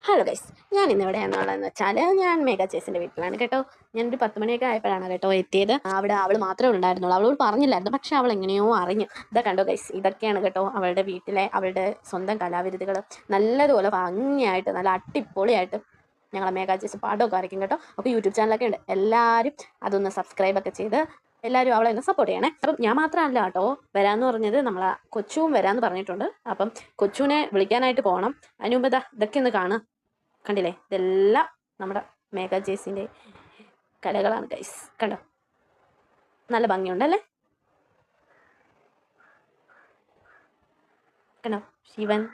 Hello guys, ഞാൻ ഇന്ന് എവിടെയാണെന്നുള്ളതെന്ന് വെച്ചാൽ ഞാൻ മേഘ ചേച്ചിൻ്റെ വീട്ടിലാണ് കേട്ടോ. ഞാനൊരു 10 മണിയൊക്കെ ആയപ്പോഴാണ് കേട്ടോ എത്തിയത്. അവിടെ അവൾ മാത്രമേ ഉണ്ടായിരുന്നുള്ളൂ. അവളോട് പറഞ്ഞില്ലായിരുന്നു, പക്ഷെ അവൾ എങ്ങനെയോ അറിഞ്ഞു. ഇതാ കണ്ടോ ഗൈസ്, ഇതൊക്കെയാണ് കേട്ടോ അവളുടെ വീട്ടിലെ അവളുടെ സ്വന്തം കലാവിരുതുകൾ. നല്ലതുപോലെ ഭംഗിയായിട്ട് നല്ല അടിപൊളിയായിട്ട് ഞങ്ങളെ മേഘ ചേച്ചി പാട്ടമൊക്കെ വരയ്ക്കും കേട്ടോ. അപ്പോൾ യൂട്യൂബ് ചാനലൊക്കെ ഉണ്ട്, എല്ലാവരും അതൊന്ന് സബ്സ്ക്രൈബൊക്കെ ചെയ്ത് എല്ലാവരും അവളെ ഒന്ന് സപ്പോർട്ട് ചെയ്യണേ. അപ്പം ഞാൻ മാത്രമല്ല കേട്ടോ വരാമെന്ന് പറഞ്ഞത്, നമ്മളെ കൊച്ചുവും വരാമെന്ന് പറഞ്ഞിട്ടുണ്ട്. അപ്പം കൊച്ചുവിനെ വിളിക്കാനായിട്ട് പോകണം. അതിന് മുമ്പ് ഇതൊക്കെ ഒന്ന് കാണുക. കണ്ടില്ലേ, ഇതെല്ലാം നമ്മുടെ മേഘ ജേസിൻ്റെ കലകളാണ് ഗൈസ്. കണ്ടോ, നല്ല ഭംഗിയുണ്ടല്ലേ. കണ്ടോ, ശിവൻ,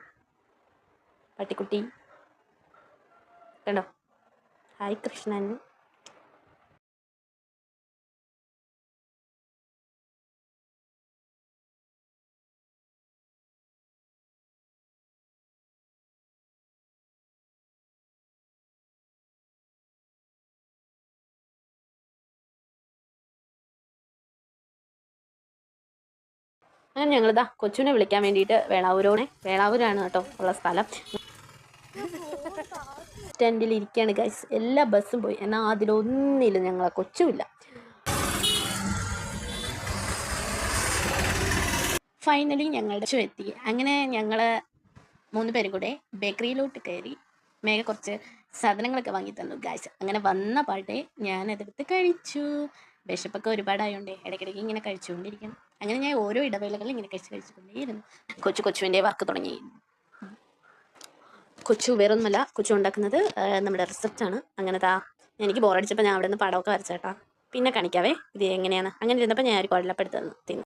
പട്ടിക്കുട്ടി, കണ്ടോ, ഹായ് കൃഷ്ണൻ. അങ്ങനെ ഞങ്ങളിതാ കൊച്ചുവിനെ വിളിക്കാൻ വേണ്ടിയിട്ട് വേളാവൂരാണ് കേട്ടോ ഉള്ള സ്ഥലം. സ്റ്റാൻഡിൽ ഇരിക്കുകയാണ് ഗൈസ്. എല്ലാ ബസ്സും പോയി, എന്നാൽ അതിലൊന്നിലും ഞങ്ങളെ കൊച്ചുമില്ല. ഫൈനലി ഞങ്ങളുടെ ഷോ എത്തി. അങ്ങനെ ഞങ്ങൾ 3 പേരും കൂടെ ബേക്കറിയിലോട്ട് കയറി. മേഘ കുറച്ച് സാധനങ്ങളൊക്കെ വാങ്ങി തന്നു ഗൈസ്. അങ്ങനെ വന്ന പാട്ടെ ഞാനതെടുത്ത് കഴിച്ചു. വിശപ്പൊക്കെ ഒരുപാടായോണ്ടേ ഇടയ്ക്കിടയ്ക്ക് ഇങ്ങനെ കഴിച്ചുകൊണ്ടിരിക്കണം. അങ്ങനെ ഞാൻ ഓരോ ഇടവേളകളിൽ ഇങ്ങനെ കഴിച്ചുകൊണ്ടേയിരുന്നു. കൊച്ചുവിൻ്റെ വർക്ക് തുടങ്ങി. കൊച്ചു വേറൊന്നുമല്ല, കൊച്ചു ഉണ്ടാക്കുന്നത് നമ്മുടെ റിസപ്റ്റാണ്. അങ്ങനത്തെ എനിക്ക് ബോറടിച്ചപ്പോൾ ഞാൻ അവിടെ നിന്ന് പടമൊക്കെ വരച്ചേട്ടാ. പിന്നെ കാണിക്കാവേ ഇത് എങ്ങനെയാണ്. അങ്ങനെ ഇരുന്നപ്പോൾ ഞാൻ ഒരു കുഴലപ്പെടുത്ത് തിന്നു.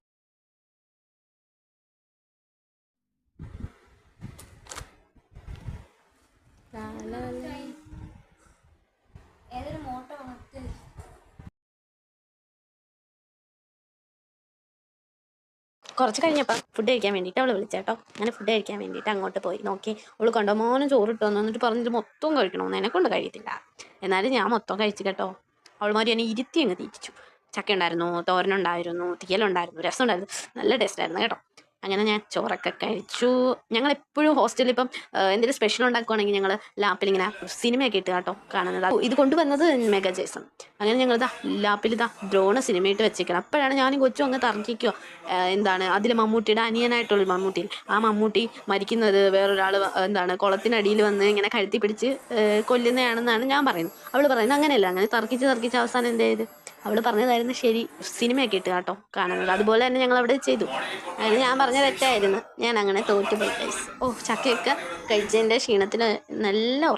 കുറച്ച് കഴിഞ്ഞപ്പോൾ ഫുഡ് കഴിക്കാൻ വേണ്ടിയിട്ട് അവൾ വിളിച്ചേട്ടോ. അങ്ങനെ ഫുഡ് കഴിക്കാൻ വേണ്ടിയിട്ട് അങ്ങോട്ട് പോയി നോക്കി. അവൾ കണ്ടമാനം ചോറ് ഇട്ടു വന്നു. എന്നിട്ട് പറഞ്ഞിട്ട് മൊത്തം കഴിക്കണമെന്ന്. എന്നെക്കൊണ്ട് കഴിയത്തില്ല. എന്നാലും ഞാൻ മൊത്തം കഴിച്ചു കേട്ടോ. അവൾമാരി എന്നെ ഇരുത്തി അങ്ങ് തീറ്റിച്ചു. ചക്ക ഉണ്ടായിരുന്നു, തോരനുണ്ടായിരുന്നു, തീയലുണ്ടായിരുന്നു, രസം ഉണ്ടായിരുന്നു. നല്ല ടേസ്റ്റായിരുന്നു കേട്ടോ. അങ്ങനെ ഞാൻ ചോറൊക്കെ കഴിച്ചു. ഞങ്ങളെപ്പോഴും ഹോസ്റ്റലിൽ ഇപ്പം എന്തെങ്കിലും സ്പെഷ്യൽ ഉണ്ടാക്കുവാണെങ്കിൽ ഞങ്ങൾ ലാപ്പിലിങ്ങനെ സിനിമയൊക്കെ ഇട്ട് കേട്ടോ കാണുന്നത്. ഇത് കൊണ്ടുവന്നത് മെഗാ ജേസൺ. അങ്ങനെ ഞങ്ങളിതാ ലാപ്പിൽ ഡ്രോണ് സിനിമയിട്ട് വെച്ചേക്കണം. അപ്പോഴാണ് ഞാനും കൊച്ചും അങ്ങ് തർക്കിക്കുക. എന്താണ് അതിൽ മമ്മൂട്ടിയുടെ അനിയനായിട്ടുള്ള മമ്മൂട്ടി, ആ മമ്മൂട്ടി മരിക്കുന്നത് വേറൊരാൾ കുളത്തിനടിയിൽ വന്ന് ഇങ്ങനെ കഴുത്തി പിടിച്ച് കൊല്ലുന്നതാണെന്നാണ് ഞാൻ പറയുന്നത്. അവൾ പറയുന്നത് അങ്ങനെയല്ല. അങ്ങനെ തർക്കിച്ച് അവസാനം എന്ത് ചെയ്ത് അവൾ പറഞ്ഞതായിരുന്നു ശരി, സിനിമയൊക്കെ ഇട്ട് കേട്ടോ കാണുന്നത്. അതുപോലെ തന്നെ ഞങ്ങൾ അവിടെ ചെയ്തു. അങ്ങനെ ഞാൻ പറഞ്ഞ തെറ്റായിരുന്നു. ഞാൻ അങ്ങനെ തോറ്റുപോയി ഗൈസ്. ചക്കയൊക്കെ കഴിച്ചതിൻ്റെ ക്ഷീണത്തിൽ നല്ല